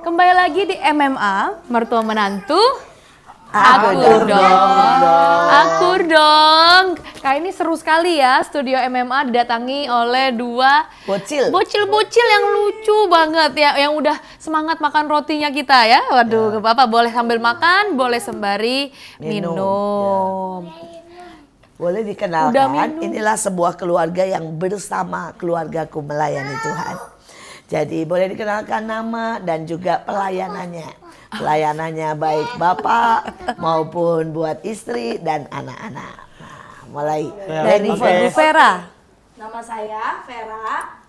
Kembali lagi di MMA, mertua menantu. Akur dong. Kali ini seru sekali ya, studio MMA didatangi oleh dua bocil-bocil yang lucu banget ya, yang udah semangat makan rotinya kita ya. Waduh, gak apa-apa, boleh sambil makan, boleh sembari minum. Boleh dikenalkan, inilah sebuah keluarga yang bersama keluargaku melayani Tuhan. Jadi boleh dikenalkan nama dan juga pelayanannya. Pelayanannya baik bapak maupun buat istri dan anak-anak. Nah, mulai dari Bu Vera. Nama saya Vera.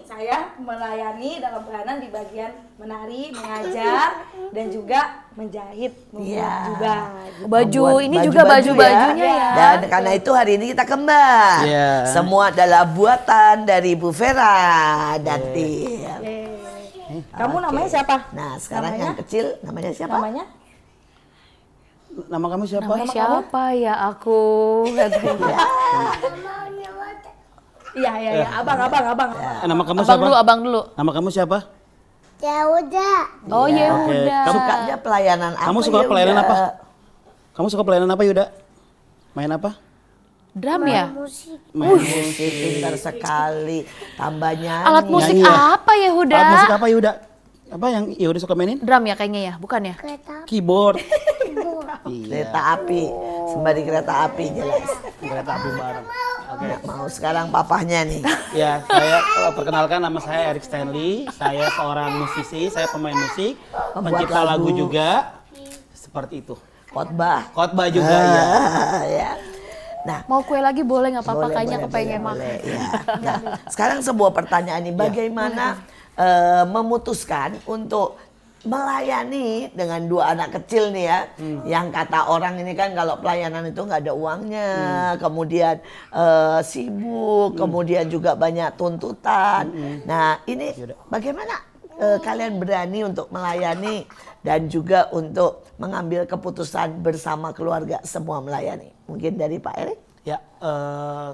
Saya melayani dalam pelayanan di bagian menari, mengajar, dan juga menjahit, membuat jubah. Baju ini juga baju-bajunya ya. Dan karena itu hari ini kita kembar. Semua adalah buatan dari Bu Vera dan Tim. Kamu namanya siapa? Nah, sekarang yang kecil namanya siapa? Nama kamu siapa? Siapa ya aku? Iya, abang. Nama kamu siapa? Abang dulu. Nama kamu siapa? Yehuda. Oh Yehuda. Sukanya pelayanan apa? Kamu suka pelayanan apa? Kamu suka pelayanan apa, Yuda? Main apa? Drum ya? Main musik, pintar sekali. Tambah nyanyi. Alat musik apa Yehuda? Alat musik apa, Yuda? Apa yang Yuda suka mainin? Drum ya kayaknya ya, bukan ya? Keyboard. Kereta api, sembari kereta api jelas. Kereta api bareng. Nggak mau sekarang papahnya nih. Ya, saya perkenalkan, nama saya Eric Stanley. Saya seorang musisi, saya pemain musik, pencipta lagu juga. Seperti itu. Khotbah juga ya. Nah, mau kue lagi boleh nggak apa-apa, kayaknya boleh, kepengen makan. Ya. Nah, sekarang sebuah pertanyaan nih, bagaimana memutuskan untuk melayani dengan dua anak kecil nih ya, yang kata orang ini kan kalau pelayanan itu nggak ada uangnya, kemudian sibuk, kemudian juga banyak tuntutan. Nah ini bagaimana kalian berani untuk melayani dan juga untuk mengambil keputusan bersama keluarga semua melayani? Mungkin dari Pak Erik? Ya,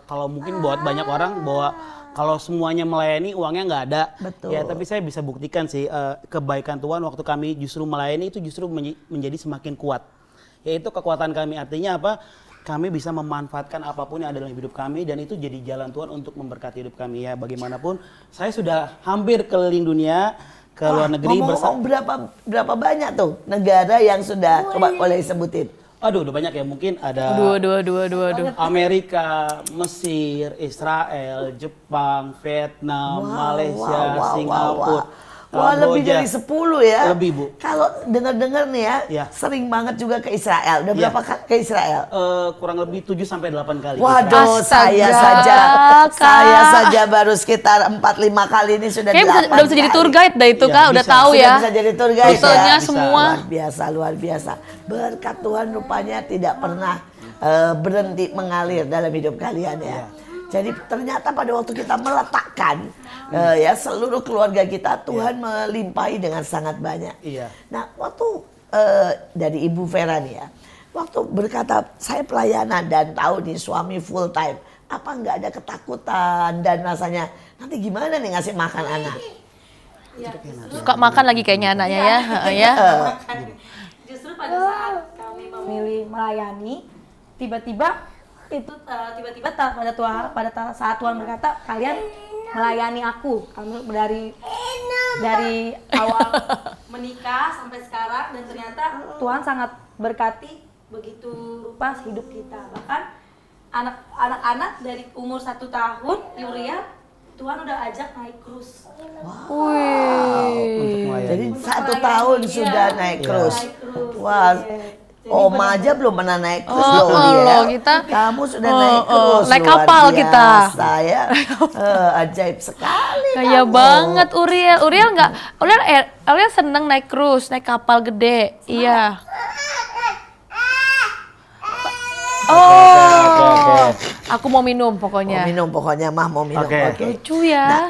kalau mungkin buat banyak orang bahwa kalau semuanya melayani uangnya nggak ada. Betul. Ya, tapi saya bisa buktikan sih kebaikan Tuhan waktu kami justru melayani itu justru menjadi semakin kuat. Yaitu kekuatan kami, artinya apa? Kami bisa memanfaatkan apapun yang ada dalam hidup kami dan itu jadi jalan Tuhan untuk memberkati hidup kami ya. Bagaimanapun saya sudah hampir keliling dunia, ke luar negeri ngomong berapa banyak tuh negara yang sudah coba boleh sebutin? Aduh, udah banyak ya, mungkin ada Dua. Amerika, Mesir, Israel, Jepang, Vietnam, Malaysia, Singapura. Wah, lebih dari 10 ya? Lebih, Bu. Kalau dengar-dengar nih ya, sering banget juga ke Israel. Udah berapa kali ke Israel? Kurang lebih 7-8 kali. Waduh, saya saja baru sekitar 4-5 kali ini sudah. Kayaknya udah bisa jadi tour guide dah itu Kak, udah tahu ya. Bisa jadi tour guide Rutenya ya. semua. Luar biasa. Berkat Tuhan rupanya tidak pernah berhenti mengalir dalam hidup kalian ya. Jadi ternyata pada waktu kita meletakkan ya seluruh keluarga kita, Tuhan melimpahi dengan sangat banyak. Nah, waktu dari Ibu Vera nih ya, waktu berkata saya pelayanan dan tahu nih suami full time, apa nggak ada ketakutan dan rasanya nanti gimana nih ngasih makan anak? Suka makan lagi kayaknya anaknya ya. Justru pada saat kami memilih melayani, tiba-tiba pada saat Tuhan berkata kalian melayani aku, kamu dari awal menikah sampai sekarang, dan ternyata Tuhan sangat berkati begitu rupa hidup kita. Bahkan anak-anak dari umur 1 tahun, Yuria, Tuhan udah ajak naik krus. Jadi 1 tahun sudah naik krus. Wah. Oma aja belum pernah naik krus loh kita. Kamu sudah naik krus. Naik kapal kita. Saya ajaib sekali. Kayak banget Uriel. Uriel seneng naik krus, naik kapal gede. Iya. Aku mau minum pokoknya. Mau minum pokoknya, Mah mau minum. Lucu ya. Nah,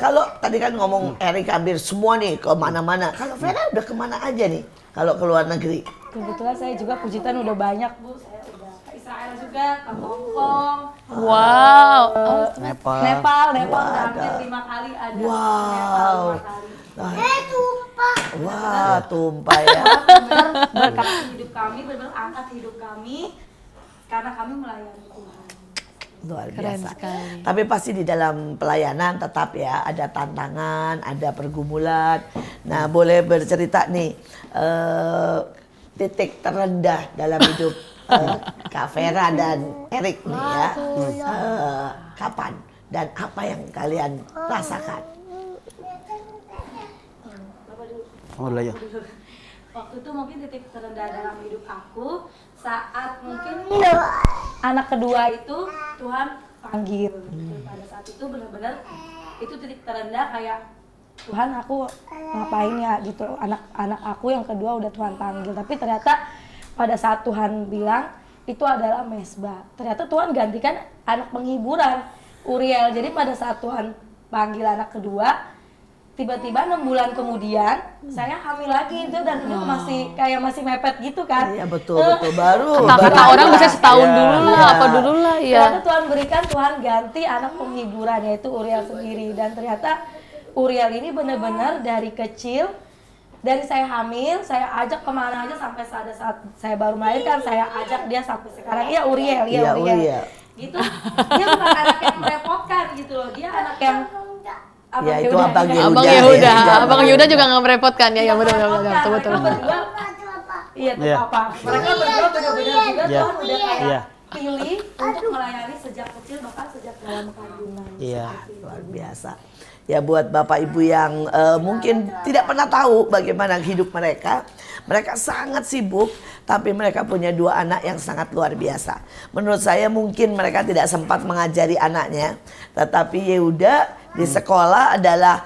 Kalau tadi kan ngomong Erik hampir semua nih kemana-mana. Kalau Vera udah kemana aja nih? Kalau ke luar negeri? Kebetulan saya juga puji Tuhan udah banyak Bu. Saya udah ke Israel juga, ke Hong Kong. Wow. Nepal udah hampir 5 kali ada. Wow. Nepal 5 kali. Tumpah. Wah, tumpah ya. Benar berkati hidup kami, benar angkat hidup kami karena kami melayani Tuhan. Luar Keren biasa. sekali. Tapi pasti di dalam pelayanan tetap ya ada tantangan, ada pergumulan. Nah, boleh bercerita nih titik terendah dalam hidup Kak Vera dan Erik nih ya. Kapan dan apa yang kalian rasakan? Oh lah ya. Waktu itu mungkin titik terendah dalam hidup aku saat mungkin anak kedua itu Tuhan panggil. Pada saat itu benar-benar itu titik terendah kayak Tuhan aku ngapain ya gitu. Anak aku yang kedua udah Tuhan panggil. Tapi ternyata pada saat Tuhan bilang itu adalah mesbah. Ternyata Tuhan gantikan anak penghiburan Uriel. Jadi pada saat Tuhan panggil anak kedua, tiba-tiba 6 bulan kemudian saya hamil lagi itu dan itu masih mepet gitu kan. Iya betul baru. Kata orang bisa setahun dulu lah, apa dulu lah ya. Ternyata Tuhan berikan, Tuhan ganti anak penghiburan yaitu Uriel sendiri dan ternyata Uriel ini benar-benar dari kecil, dari saya hamil, saya ajak kemana aja sampai saat saya baru melahirkan, saya ajak dia sampai sekarang. Iya Uriel. Gitu. Dia bukan anak yang merepotkan gitu loh, dia anak yang Ya itu Abang Yehuda. Abang Yehuda. Abang Yehuda juga nggak merepotkan ya, yang betul. Iya tuh apa? Mereka berdua benar-benar juga Tuhan udah kayak pilih untuk melayani sejak kecil bahkan sejak dalam kandungan. Iya, luar biasa. Ya buat Bapak Ibu yang mungkin tidak pernah tahu bagaimana hidup mereka. Mereka sangat sibuk, tapi mereka punya 2 anak yang sangat luar biasa. Menurut saya mungkin mereka tidak sempat mengajari anaknya. Tetapi Yehuda di sekolah adalah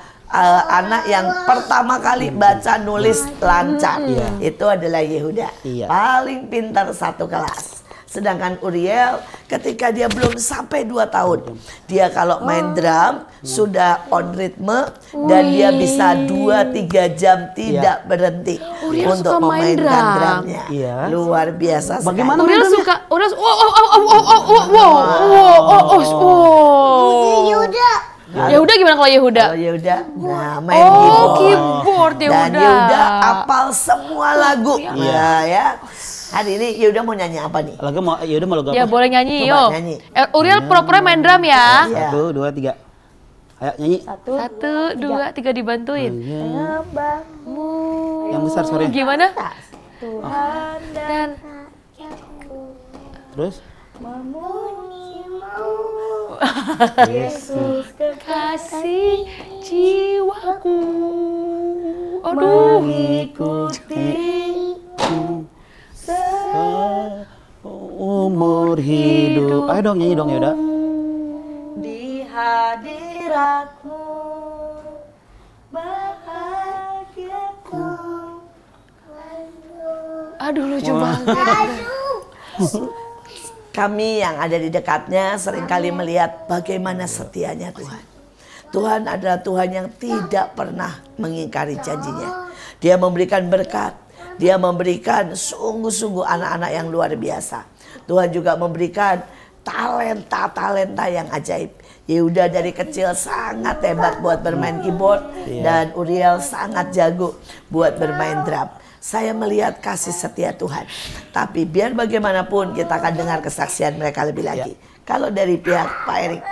anak yang pertama kali baca nulis lancar. Itu adalah Yehuda. Paling pintar satu kelas. Sedangkan Uriel ketika dia belum sampai 2 tahun, dia kalau main drum sudah on ritme dan dia bisa 2-3 jam tidak berhenti untuk memainkan drumnya. Luar biasa. Bagaimana Uriel suka, Yehuda. Yehuda gimana kalau Yehuda? Kalau Yehuda, nah main keyboard. Yehuda. Dan Yehuda apal semua lagu. Ya. Hari ini Yehuda mau nyanyi apa nih? Yehuda mau lagu apa? Ya boleh nyanyi, Coba yuk. nyanyi. Uriel pura-pura main drum ya. 1, 2, 3. Ayo nyanyi. 1, 2, 3 dibantuin. Yang besar suaranya. Gimana? Tuhan dan Terus? Yesus Kasih jiwaku. Aduh. mengikuti Umur hidup. Ayo dong nyanyi dong Yehuda. di hadiratmu bahagiaku. Aduh lucu banget. Kami yang ada di dekatnya seringkali melihat bagaimana setianya Tuhan. Tuhan adalah Tuhan yang tidak pernah mengingkari janjinya. Dia memberikan berkat. Dia memberikan sungguh-sungguh anak-anak yang luar biasa. Tuhan juga memberikan talenta-talenta yang ajaib. Yehuda dari kecil sangat hebat buat bermain keyboard. Dan Uriel sangat jago buat bermain drum. Saya melihat kasih setia Tuhan. Tapi biar bagaimanapun kita akan dengar kesaksian mereka lebih lagi. Kalau dari pihak Pak Erik,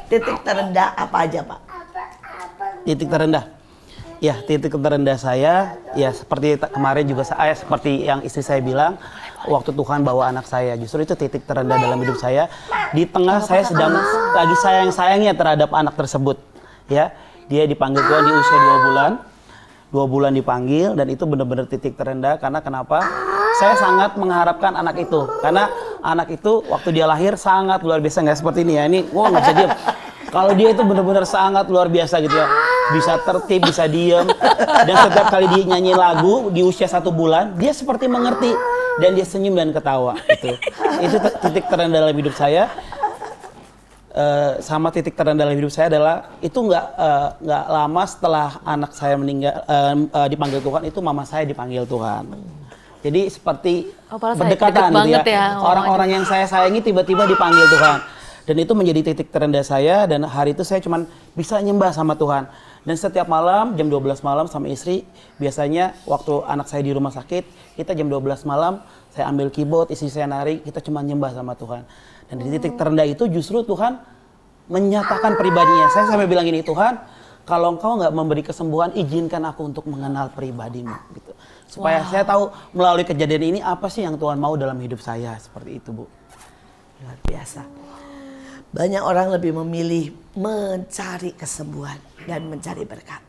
titik terendah apa aja Pak? Titik terendah. Ya, titik terendah saya, ya seperti kemarin juga saya, seperti yang istri saya bilang, waktu Tuhan bawa anak saya, justru itu titik terendah dalam hidup saya. Di tengah saya sedang lagi sayang-sayangnya terhadap anak tersebut. Ya, dia dipanggil Tuhan di usia 2 bulan. 2 bulan dipanggil dan itu benar-benar titik terendah karena kenapa? Saya sangat mengharapkan anak itu. Karena anak itu waktu dia lahir sangat luar biasa, nggak seperti ini ya. Ini nggak bisa diem. Kalau dia itu benar-benar sangat luar biasa gitu ya. Bisa tertib, bisa diem. Dan setiap kali dia nyanyi lagu di usia 1 bulan, dia seperti mengerti. Dan dia senyum dan ketawa. Itu titik terendah dalam hidup saya. sama titik terendah dalam hidup saya adalah itu nggak lama setelah anak saya meninggal dipanggil Tuhan, itu mama saya dipanggil Tuhan. Jadi seperti berdekatan gitu ya. Orang-orang yang saya sayangi tiba-tiba dipanggil Tuhan. Dan itu menjadi titik terendah saya, dan hari itu saya cuman bisa nyembah sama Tuhan. Dan setiap malam jam 12 malam sama istri, biasanya waktu anak saya di rumah sakit, kita jam 12 malam saya ambil keyboard, istri saya nari, kita cuma nyembah sama Tuhan. Dan di titik terendah itu justru Tuhan menyatakan pribadinya. Saya sampai bilang gini, Tuhan, kalau Engkau nggak memberi kesembuhan, izinkan aku untuk mengenal pribadimu. Gitu. Supaya saya tahu melalui kejadian ini apa sih yang Tuhan mau dalam hidup saya. Seperti itu, Bu. Luar biasa. Banyak orang lebih memilih mencari kesembuhan dan mencari berkat.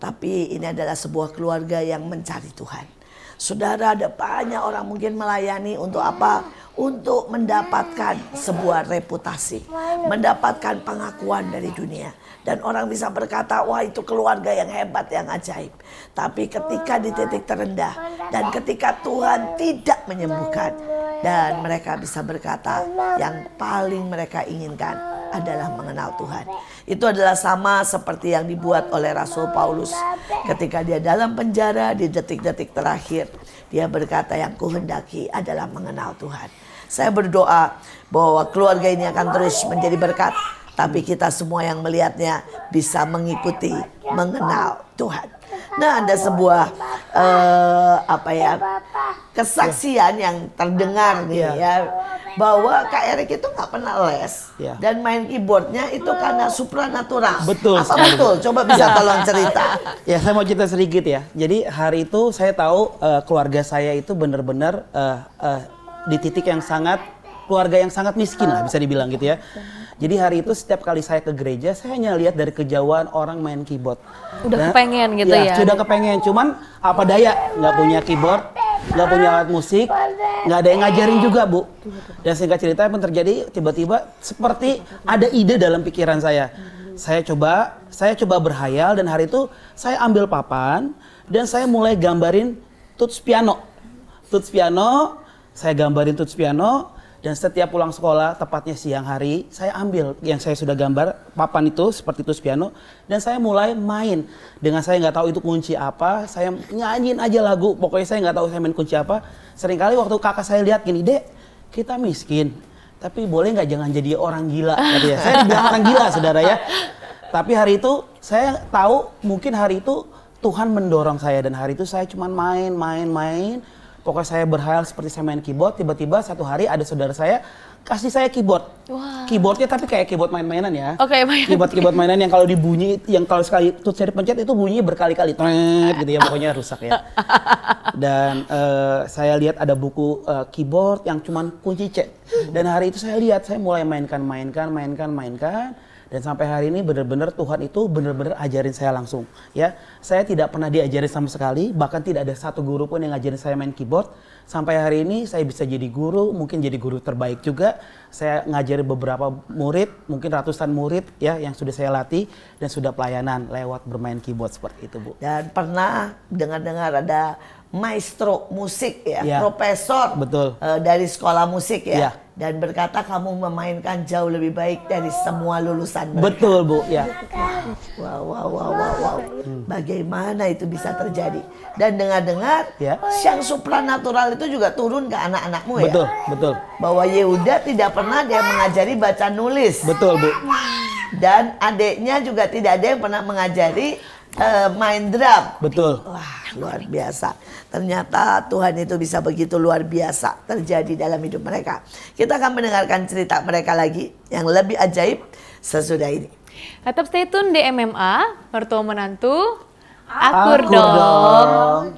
Tapi ini adalah sebuah keluarga yang mencari Tuhan. Saudara, ada banyak orang mungkin melayani untuk apa? Untuk mendapatkan sebuah reputasi, mendapatkan pengakuan dari dunia. Dan orang bisa berkata, wah itu keluarga yang hebat, yang ajaib. Tapi ketika di titik terendah dan ketika Tuhan tidak menyembuhkan, dan mereka bisa berkata yang paling mereka inginkan adalah mengenal Tuhan. Itu adalah sama seperti yang dibuat oleh Rasul Paulus ketika dia dalam penjara di detik-detik terakhir. Dia berkata yang kuhendaki adalah mengenal Tuhan. Saya berdoa bahwa keluarga ini akan terus menjadi berkat. Tapi kita semua yang melihatnya bisa mengikuti, mengenal Tuhan. Nah, ada sebuah kesaksian yang terdengar nih ya, bahwa Kak Erik itu nggak pernah les dan main keyboardnya itu karena supranatural. Betul. Apa betul? Coba bisa tolong cerita. Ya, saya mau cerita sedikit ya. Jadi hari itu saya tahu keluarga saya itu benar-benar di titik yang sangat, keluarga yang sangat miskin lah bisa dibilang gitu ya. Jadi hari itu setiap kali saya ke gereja, saya hanya lihat dari kejauhan orang main keyboard. Udah kepengen gitu ya? Sudah kepengen, cuman apa daya, nggak punya keyboard, nggak punya alat musik, nggak ada yang ngajarin juga, Bu. Dan singkat cerita pun terjadi, tiba-tiba seperti ada ide dalam pikiran saya. Saya coba berhayal, dan hari itu saya ambil papan dan saya mulai gambarin tuts piano. Saya gambarin tuts piano. Dan setiap pulang sekolah, tepatnya siang hari, saya ambil yang saya sudah gambar, papan itu seperti tuts piano, dan saya mulai main. Dengan saya nggak tahu itu kunci apa, saya nyanyiin aja lagu, pokoknya saya nggak tahu saya main kunci apa. Seringkali waktu kakak saya lihat gini, Dek, kita miskin, tapi boleh nggak jangan jadi orang gila, katanya. Saya dibilang orang gila, saudara ya. Tapi hari itu, saya tahu mungkin hari itu Tuhan mendorong saya, dan hari itu saya cuma main. Pokoknya saya berhayal seperti saya main keyboard, tiba-tiba satu hari ada saudara saya kasih saya keyboard. Wow. Keyboardnya tapi kayak keyboard main-mainan ya. Oke, Keyboard mainan yang kalau dibunyi, yang kalau sekali tutsnya dipencet itu bunyi berkali-kali, gitu ya, pokoknya rusak ya. Dan saya lihat ada buku keyboard yang cuman kunci C. Dan hari itu saya lihat, saya mulai mainkan. Dan sampai hari ini benar-benar Tuhan itu benar-benar ajarin saya langsung. Ya, saya tidak pernah diajarin sama sekali, bahkan tidak ada satu guru pun yang ngajarin saya main keyboard. Sampai hari ini saya bisa jadi guru, mungkin jadi guru terbaik juga. Saya ngajari beberapa murid, mungkin ratusan murid ya yang sudah saya latih dan sudah pelayanan lewat bermain keyboard seperti itu, Bu. Dan pernah dengar-dengar ada maestro musik ya, profesor dari sekolah musik ya. Dan berkata kamu memainkan jauh lebih baik dari semua lulusan mereka. Betul, Bu, ya. Wow. Bagaimana itu bisa terjadi? Dan dengar-dengar yang supranatural itu juga turun ke anak-anakmu ya. Betul. Bahwa Yehuda tidak pernah dia mengajari baca nulis. Betul, Bu. Dan adiknya juga tidak ada yang pernah mengajari main drum. Betul. Wah, luar biasa. Ternyata Tuhan itu bisa begitu luar biasa terjadi dalam hidup mereka. Kita akan mendengarkan cerita mereka lagi yang lebih ajaib sesudah ini. Tetap stay tune di MMA, mertua menantu, akur dong.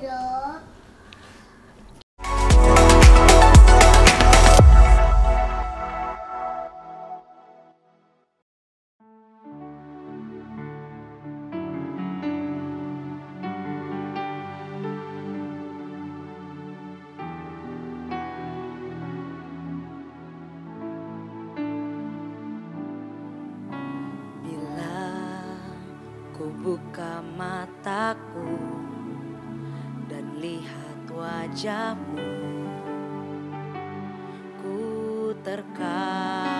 Buka mataku dan lihat wajahmu, ku terkagum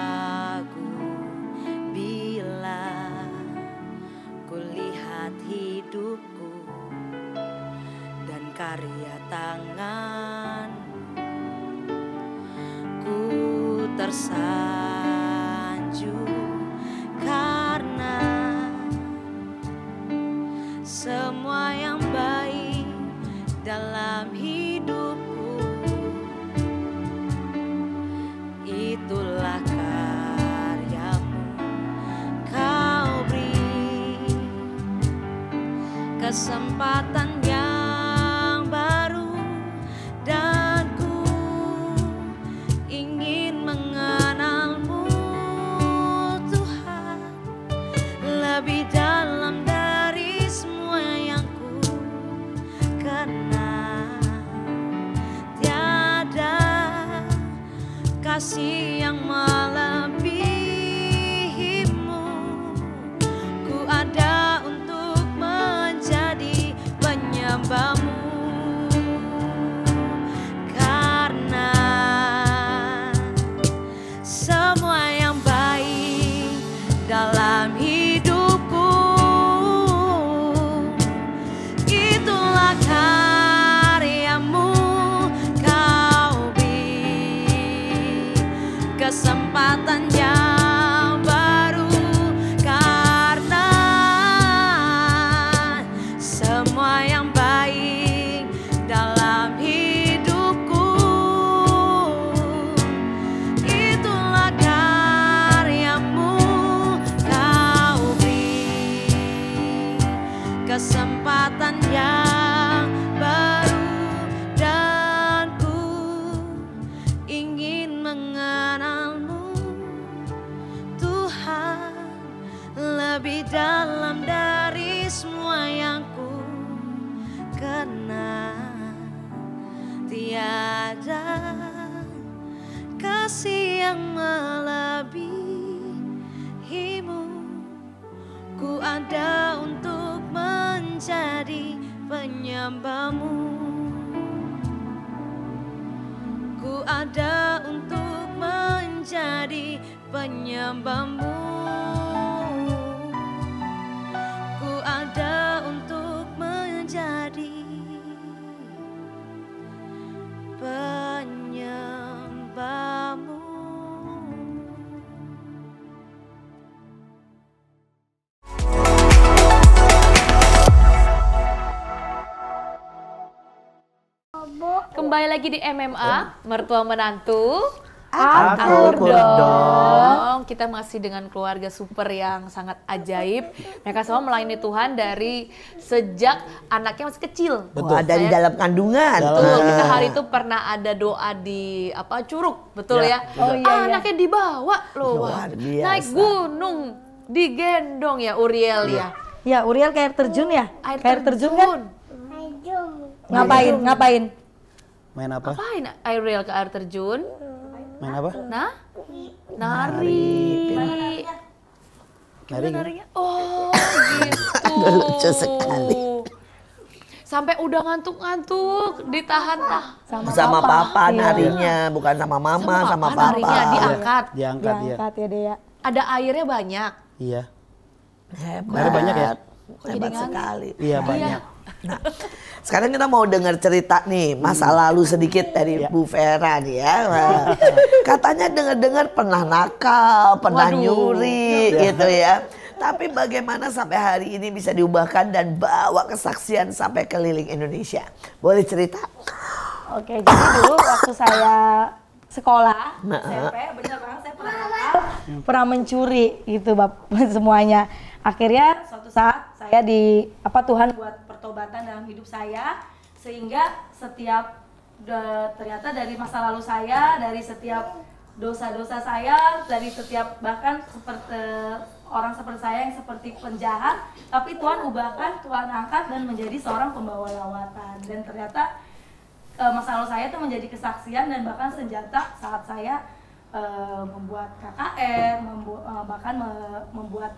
dengan ku tersanjung karena semua yang baik dalam hidupku itulah karyamu. Kau beri kesempatan yang baru dan ku ingin mengenalmu Tuhan lebih dalam dari semua yang ku kenal. Tiada kasih yang melebihimu. Ku ada untuk menjadi penyembahmu karena semua yang baik dalam hidupku itulah karyamu. Kau beri kesempatan yang baru karena semua yang baik dalam hidupku itulah karyamu. Kau beri kesempatan yang baru dan ku ingin mengenalmu Tuhan lebih dalam dari semua yang ku kenal. Tiada kasih yang melebihimu. Ku ada untuk menjadi penyembahmu. Ku ada untuk menjadi penyembahmu. Ku ada untuk menjadi penyembahmu. Kembali lagi di MMA, mertua menantu. Akur dong. Kita masih dengan keluarga super yang sangat ajaib. Mereka semua melayani Tuhan dari sejak anaknya masih kecil. Betul. Dari dalam kandungan. Betul. Kita hari itu pernah ada doa di Curug, betul ya? Oh iya. Anaknya dibawa loh. Luar biasa. Naik gunung, digendong ya Uriel ya. Ya, Uriel kayak air terjun ya? Air terjun kan? Ajung. Ngapain? Main apa? Ngapain Uriel ke air terjun? Main apa? Nah, nari. Nari. Narinya. Oh, gitu. Lucu sekali. Sampai udah ngantuk-ngantuk, ditahan Sama papa Iya. narinya, bukan sama mama, sama papa. narinya diangkat. Diangkat ya. Diangkat ya Dea. Ada airnya banyak. Iya. Hebat. Nari banyak ya? Hebat sekali. Iya banyak. Nah, sekarang kita mau dengar cerita nih masa lalu sedikit dari Bu Vera nih ya. Nah, katanya dengar-dengar pernah nakal, pernah Waduh. nyuri gitu ya. Tapi bagaimana sampai hari ini bisa diubahkan dan bawa kesaksian sampai keliling Indonesia? Boleh cerita? Oke, jadi dulu waktu saya sekolah, Nah. SMP, bener banget saya pernah nakal, pernah mencuri gitu semuanya. Akhirnya suatu saat saya Tuhan buat pertobatan dalam hidup saya, sehingga ternyata dari masa lalu saya, dari setiap dosa-dosa saya, dari setiap bahkan seperti orang seperti saya yang seperti penjahat, tapi Tuhan ubahkan, Tuhan angkat dan menjadi seorang pembawa lawatan. Dan ternyata masa lalu saya itu menjadi kesaksian dan bahkan senjata saat saya membuat KKR, bahkan membuat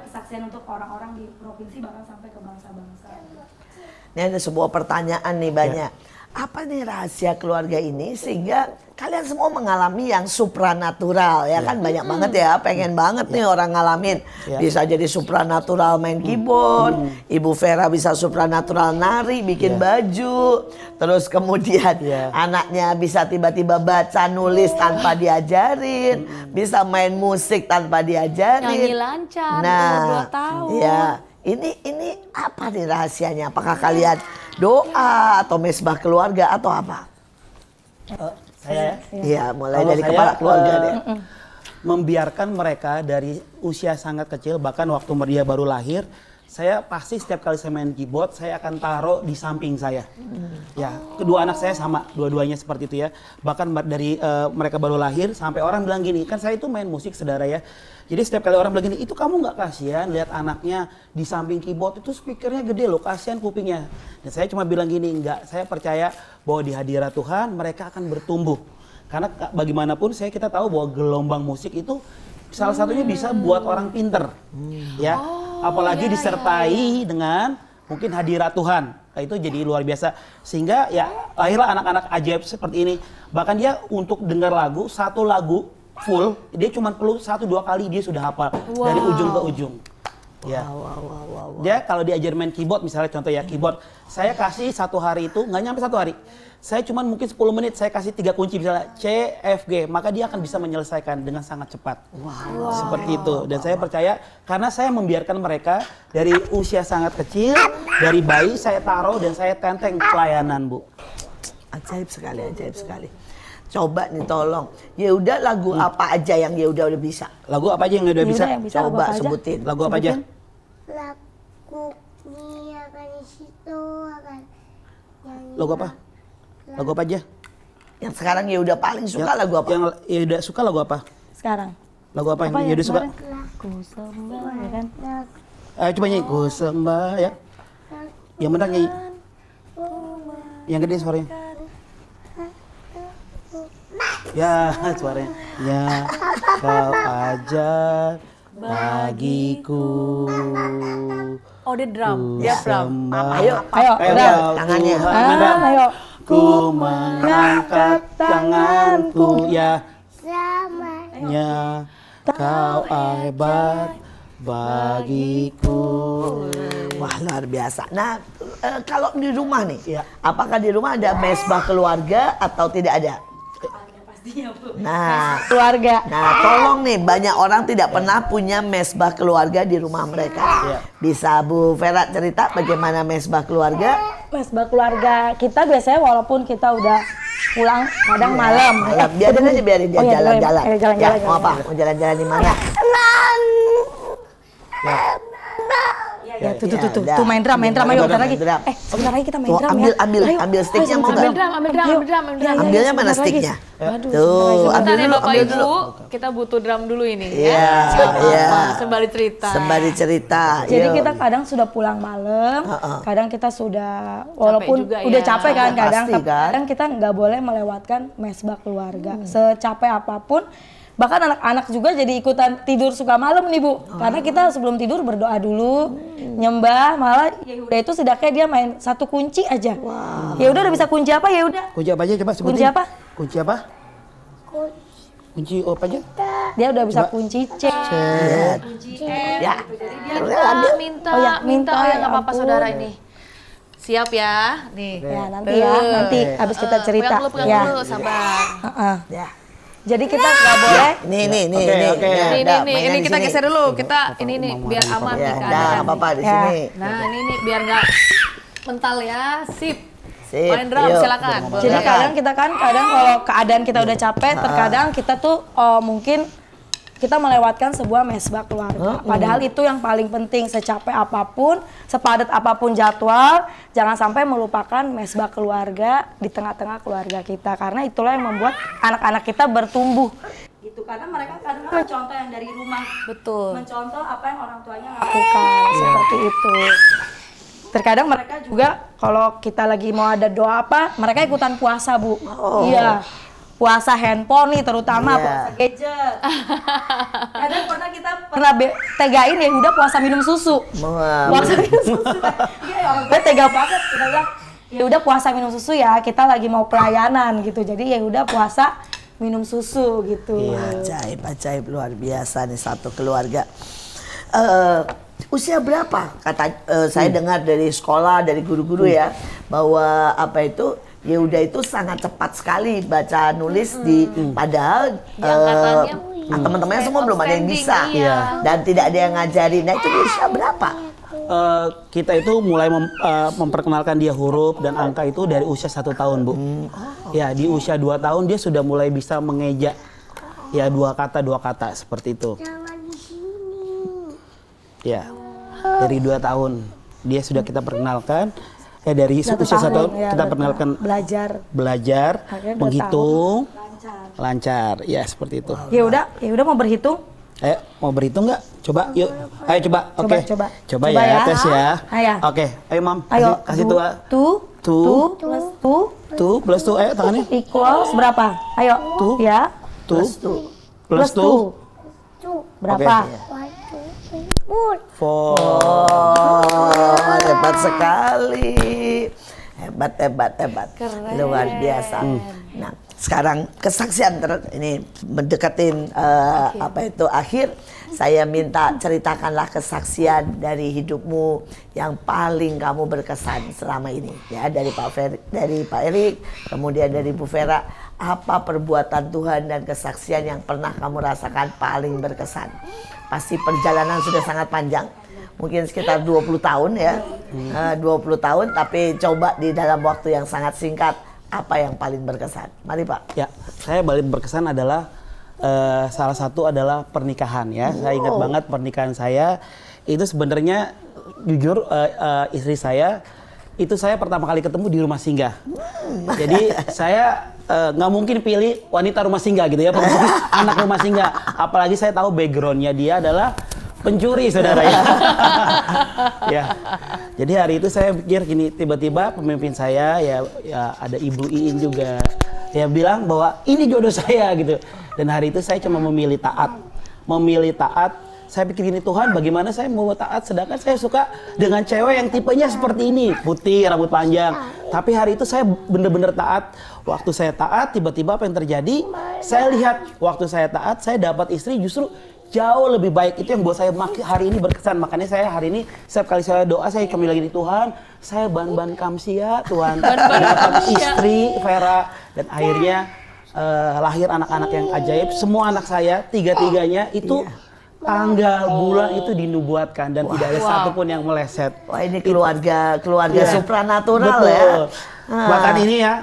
kesaksian untuk orang-orang di provinsi bahkan sampai ke bangsa-bangsa. Ini ada sebuah pertanyaan nih banyak. apa nih rahasia keluarga ini sehingga kalian semua mengalami yang supranatural ya kan banyak banget ya pengen banget nih orang ngalamin bisa jadi supranatural main keyboard, Ibu Vera bisa supranatural nari bikin baju, terus kemudian anaknya bisa tiba-tiba baca nulis tanpa diajarin, bisa main musik tanpa diajarin, nyanyi lancar umur 2 tahun. Ya. Ini apa nih rahasianya? Apakah kalian doa atau mesbah keluarga atau apa? Saya Iya, mulai dari kepala keluarga deh. Membiarkan mereka dari usia sangat kecil, bahkan waktu dia baru lahir, saya pasti setiap kali saya main keyboard, saya akan taruh di samping saya. Ya, kedua anak saya sama, dua-duanya seperti itu ya. Bahkan dari mereka baru lahir sampai orang bilang gini, kan saya itu main musik saudara ya. Jadi setiap kali orang bilang gini, itu kamu nggak kasihan lihat anaknya di samping keyboard itu speakernya gede loh, kasihan kupingnya. Dan saya cuma bilang gini, enggak, saya percaya bahwa di hadirat Tuhan mereka akan bertumbuh. Karena bagaimanapun kita tahu bahwa gelombang musik itu salah satunya bisa buat orang pinter, ya. Apalagi disertai dengan mungkin hadirat Tuhan, itu jadi luar biasa. Sehingga ya lahirlah anak-anak ajaib seperti ini. Bahkan dia untuk dengar lagu, satu lagu full, dia cuma perlu 1-2 kali dia sudah hafal dari ujung ke ujung. Ya. Dia kalau diajar main keyboard misalnya contoh ya keyboard, saya kasih 1 hari itu nggak nyampe 1 hari. Saya cuma mungkin 10 menit saya kasih 3 kunci misalnya C, F, G, maka dia akan bisa menyelesaikan dengan sangat cepat. Seperti itu. Dan saya percaya karena saya membiarkan mereka dari usia sangat kecil, dari bayi saya taruh dan saya tenteng pelayanan, Bu. Ajaib sekali, ajaib sekali. Coba nih tolong, Yehuda lagu apa aja yang Yehuda udah bisa? Lagu apa aja yang udah bisa? Coba sebutin. Lagu apa aja? Lagu ini akan di situ akan nyanyi. Lagu apa? Lagu apa aja? Yang sekarang Yehuda paling suka lagu apa? Yang Yehuda suka lagu apa? Sekarang. Lagu apa yang Yehuda suka? Ku sembah ya kan. Ayo coba nyanyi, ku sembah ya. Yang benar nyanyi. Yang gede suaranya. Ya, suaranya. Ya, kau ajar bagiku. Oh, dia drum. Dia drum. Ayo, tangannya. Ayo. Ku mengangkat tanganku ya. Ya, kau hebat bagiku. Wah, luar biasa. Nah, kalau di rumah nih, apakah di rumah ada mesbah keluarga atau tidak ada? Nah, Keluarga. nah tolong nih, banyak orang tidak pernah punya mesbah keluarga di rumah mereka. Bisa Bu Vera cerita bagaimana mesbah keluarga? Mesbah keluarga kita biasanya walaupun kita udah pulang kadang malam. Biarin aja, biarin dia jalan-jalan. Jalan-jalan. Mau apa? Mau jalan-jalan di mana? Ya, tuh main drum, ayo bentar lagi. Sebentar lagi kita main drum ya. Ambil sticknya mau nggak? Ambil drum. Ambilnya mana sticknya? Tuh, Bentar ya ambil Bapak dulu. Ibu, kita butuh drum dulu ini Iya, iya. Sembari cerita. Sembari cerita. Jadi yuk. kita kadang sudah pulang malam, kadang kita sudah walaupun juga udah ya. capek kan kadang, Pasti kan. kadang kita nggak boleh melewatkan mesbah keluarga. Secapek apapun, bahkan anak-anak juga jadi ikutan tidur suka malam nih Bu. Karena kita sebelum tidur berdoa dulu, nyembah, malah Yehuda itu setidaknya dia main 1 kunci aja. Yehuda udah bisa kunci apa Yehuda? Kunci apa aja coba sebutin. Kunci apa? Kunci apa? Kunci apa aja? Dia udah bisa kunci C. Ya. Minta. Oh ya nggak apa-apa saudara ini. Siap ya, nih. Ya nanti habis kita cerita. Pegang dulu, sabar. Ya. Jadi kita nggak boleh. Ini kita geser dulu. Kita ini nih biar aman nih Nah, keadaan. apa-apa di sini. Nah ini nih biar nggak mental ya. Sip. Sip, Main drum yuk. silakan. Jadi Boleh. kadang kita kan kalau keadaan kita udah capek, terkadang kita tuh mungkin kita melewatkan sebuah mesbah keluarga. Padahal itu yang paling penting, secapek apapun, sepadat apapun jadwal, jangan sampai melupakan mesbah keluarga di tengah-tengah keluarga kita. Karena itulah yang membuat anak-anak kita bertumbuh. Gitu, karena mereka kadang mencontoh yang dari rumah. Betul. Mencontoh apa yang orang tuanya lakukan, seperti itu. Terkadang mereka juga kalau kita lagi mau ada doa apa, mereka ikutan puasa Bu. Iya, puasa handphone nih terutama, puasa gadget. Kadang kita pernah tegain ya udah puasa minum susu. Puasa minum susu. Iya, orang gue tega banget. Kita bilang, ya udah puasa minum susu ya, kita lagi mau pelayanan gitu. Jadi ya udah puasa minum susu gitu. Ajaib luar biasa nih satu keluarga. Usia berapa? Saya dengar dari sekolah, dari guru-guru ya, bahwa apa itu Yehuda itu sangat cepat sekali baca nulis padahal teman-temannya semua belum ada yang bisa dan tidak ada yang ngajarin. Nah itu di usia berapa? Kita itu mulai memperkenalkan dia huruf dan angka itu dari usia 1 tahun, Bu. Ya, di usia 2 tahun dia sudah mulai bisa mengeja ya dua kata seperti itu. Jangan di sini. Ya, dari 2 tahun dia sudah kita perkenalkan. Dari usia 1 tahun ya, kita perkenalkan belajar menghitung lancar. Ya, seperti itu. Ya udah mau berhitung? Ayo, mau berhitung nggak? Coba, yuk. Ayo coba. Oke. Coba ya, tes ya. Oke, ayo Mam. Kasih tua. Tuh plus tuh. Ayo tangannya. Equals berapa? Ayo. Tuh. Ya. Plus tuh. Berapa? Hebat sekali. Hebat. Keren. Luar biasa. Nah, sekarang kesaksian ini mendekatin apa itu akhir. Saya minta ceritakanlah kesaksian dari hidupmu yang paling kamu berkesan selama ini ya, dari Pak Erik, kemudian dari Bu Vera. Apa perbuatan Tuhan dan kesaksian yang pernah kamu rasakan paling berkesan? Pasti perjalanan sudah sangat panjang, mungkin sekitar 20 tahun ya, 20 tahun, tapi coba di dalam waktu yang sangat singkat, apa yang paling berkesan? Mari Pak. Ya, saya paling berkesan adalah salah satu adalah pernikahan ya. Saya ingat banget pernikahan saya itu sebenarnya jujur istri saya itu saya pertama kali ketemu di rumah singgah. Jadi saya nggak mungkin pilih wanita rumah singgah gitu ya, anak rumah singgah. Apalagi saya tahu backgroundnya dia adalah pencuri, saudara ya. Ya. Jadi hari itu saya pikir gini, tiba-tiba pemimpin saya ya ada Ibu Iin juga. Dia bilang bahwa ini jodoh saya gitu. Dan hari itu saya cuma memilih taat. Saya pikir gini, Tuhan bagaimana saya mau taat sedangkan saya suka dengan cewek yang tipenya seperti ini, putih, rambut panjang. Tapi hari itu saya bener-bener taat. Waktu saya taat, tiba-tiba apa yang terjadi? Saya lihat waktu saya taat, saya dapat istri justru jauh lebih baik. Itu yang buat saya hari ini berkesan. Makanya saya hari ini setiap kali saya doa, saya kembali lagi di Tuhan, saya ban-ban kamsia Tuhan, dapat istri Vera, dan akhirnya lahir anak-anak yang ajaib. Semua anak saya, tiga-tiganya itu tanggal bulan itu dinubuatkan dan tidak ada satupun yang meleset. Wah, ini keluarga supranatural. Betul. Ya. Bahkan ini ya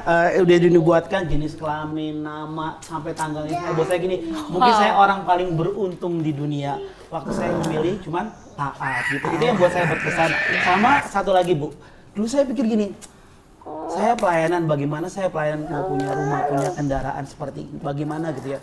udah dinubuatkan jenis kelamin, nama, sampai tanggalnya. Buat saya gini, mungkin saya orang paling beruntung di dunia. Waktu saya memilih cuman taat gitu. Itu yang buat saya berkesan. Sama satu lagi Bu, dulu saya pikir gini, saya pelayanan, bagaimana saya pelayanan mau punya rumah, punya kendaraan seperti bagaimana gitu ya.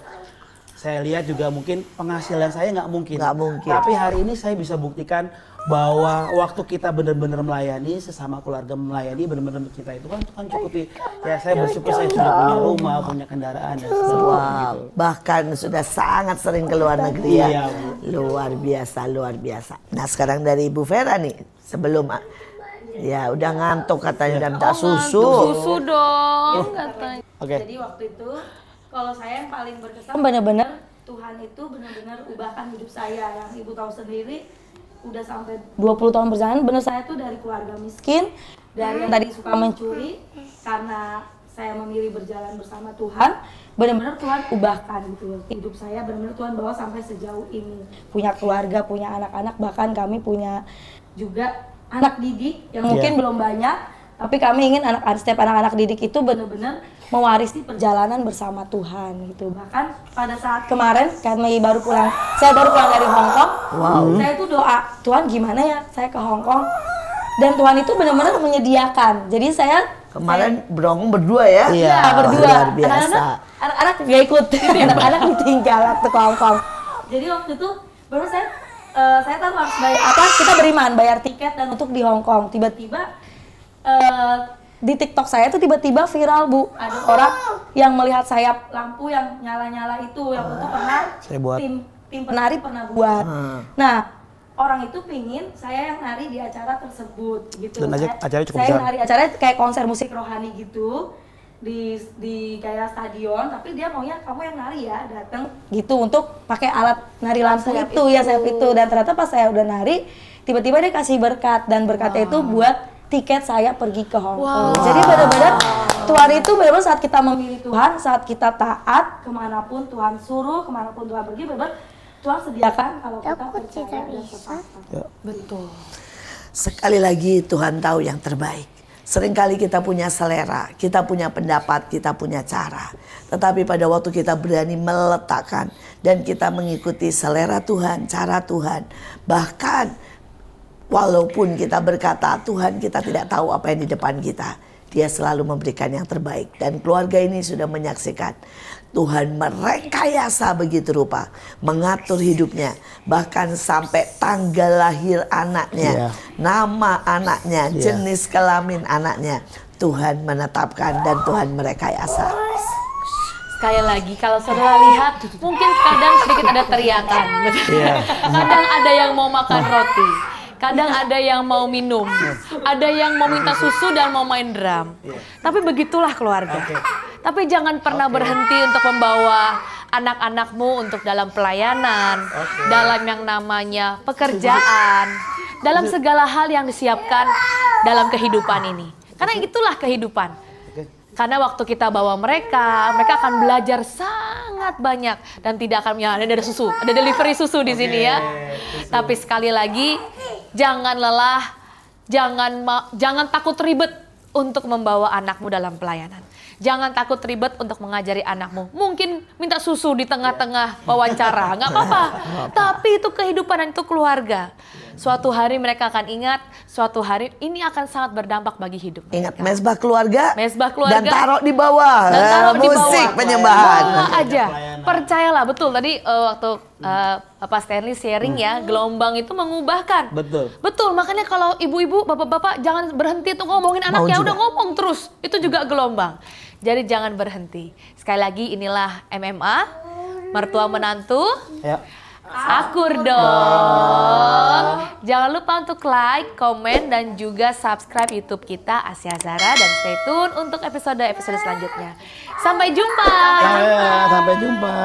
Saya lihat juga mungkin penghasilan saya nggak mungkin. Tapi hari ini saya bisa buktikan bahwa waktu kita benar-benar melayani, sesama keluarga melayani, benar-benar kita itu kan Tuhan cukupi. Ya saya bersyukur saya sudah punya rumah, punya kendaraan dan sebagainya. Gitu. Bahkan sudah sangat sering ke luar negeri ya. Iya, luar biasa. Nah sekarang dari Ibu Vera nih, sebelum ya udah ngantuk katanya udah minta susu. Susu dong katanya. Oke. Jadi waktu itu kalau saya yang paling berkesan benar-benar Tuhan itu benar-benar ubahkan hidup saya. Yang Ibu tahu sendiri udah sampai 20 tahun berjalan, benar saya tuh dari keluarga miskin, dari yang tadi suka mencuri, karena saya memilih berjalan bersama Tuhan, benar-benar Tuhan ubahkan gitu hidup saya, benar-benar Tuhan bawa sampai sejauh ini. Punya keluarga, punya anak-anak, bahkan kami punya juga anak didik yang mungkin belum banyak, tapi kami ingin setiap anak-anak didik itu benar-benar mewarisi perjalanan bersama Tuhan gitu. Bahkan pada saat kemarin saya baru pulang dari Hong Kong. Saya itu doa, Tuhan gimana ya saya ke Hong Kong, dan Tuhan itu benar-benar menyediakan. Jadi saya kemarin berongong berdua ya? Iya, berdua. Anak-anak gak ikut, anak-anak ditinggal waktu ke Hong Kong. Jadi waktu itu baru saya tahu harus bayar kita beriman, bayar tiket dan untuk di Hong Kong. Tiba-tiba di TikTok saya tuh tiba-tiba viral Bu, ada orang yang melihat sayap lampu yang nyala-nyala itu yang itu pernah tim penari pernah buat. Nah orang itu pingin saya yang nari di acara tersebut gitu. Dan acaranya cukup saya besar. nari acaranya kayak konser musik rohani gitu di kayak stadion, tapi dia maunya kamu yang nari ya, datang gitu untuk pakai alat nari lampu itu ya, sayap itu. Dan ternyata pas saya udah nari, tiba-tiba dia kasih berkat, dan berkatnya itu buat tiket saya pergi ke Hong Kong. Jadi benar-benar Tuhan itu benar-benar saat kita memilih Tuhan, saat kita taat kemanapun Tuhan suruh, kemanapun Tuhan pergi, benar-benar Tuhan sediakan kalau kita percaya dan berpasrah. Betul. Sekali lagi Tuhan tahu yang terbaik. Seringkali kita punya selera, kita punya pendapat, kita punya cara. Tetapi pada waktu kita berani meletakkan dan kita mengikuti selera Tuhan, cara Tuhan. Bahkan walaupun kita berkata Tuhan kita tidak tahu apa yang di depan kita, Dia selalu memberikan yang terbaik. Dan keluarga ini sudah menyaksikan Tuhan merekayasa begitu rupa, mengatur hidupnya, bahkan sampai tanggal lahir anaknya, nama anaknya, jenis kelamin anaknya, Tuhan menetapkan dan Tuhan merekayasa. Sekali lagi, kalau saudara lihat, mungkin kadang sedikit ada teriakan, kadang ada yang mau makan roti, kadang ada yang mau minum, ada yang mau minta susu dan mau main drum. Tapi begitulah keluarga. Tapi jangan pernah berhenti untuk membawa anak-anakmu untuk dalam pelayanan, dalam yang namanya pekerjaan, dalam segala hal yang disiapkan dalam kehidupan ini. Karena itulah kehidupan. Karena waktu kita bawa mereka, mereka akan belajar sangat banyak dan tidak akan ada susu, ada delivery susu di sini ya. Tapi sekali lagi, jangan lelah, jangan takut ribet untuk membawa anakmu dalam pelayanan. Jangan takut ribet untuk mengajari anakmu. Mungkin minta susu di tengah-tengah wawancara, nggak apa-apa. Tapi itu kehidupan dan itu keluarga. Suatu hari mereka akan ingat, suatu hari ini akan sangat berdampak bagi hidup mereka. Ingat mesbah keluarga, dan taruh di bawah, musik penyembahan. Bawa aja, percayalah betul tadi waktu Pak Stanley sharing ya, gelombang itu mengubahkan. Betul, makanya kalau ibu-ibu, bapak-bapak jangan berhenti untuk ngomongin anaknya, udah ngomong terus, itu juga gelombang. Jadi jangan berhenti. Sekali lagi inilah MMA, mertua menantu. Akur dong. Jangan lupa untuk like, komen, dan juga subscribe YouTube kita Asia Zara, dan stay tune untuk episode-episode selanjutnya. Sampai jumpa. Sampai jumpa.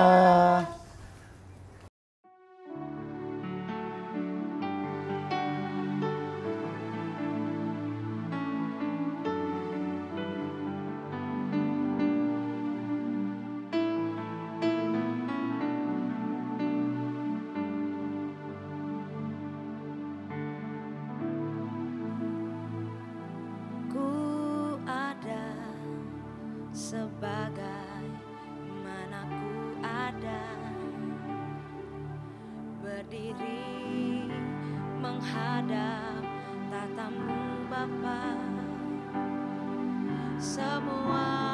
Sebagai mana ku ada, berdiri menghadap tatamu Bapa, semua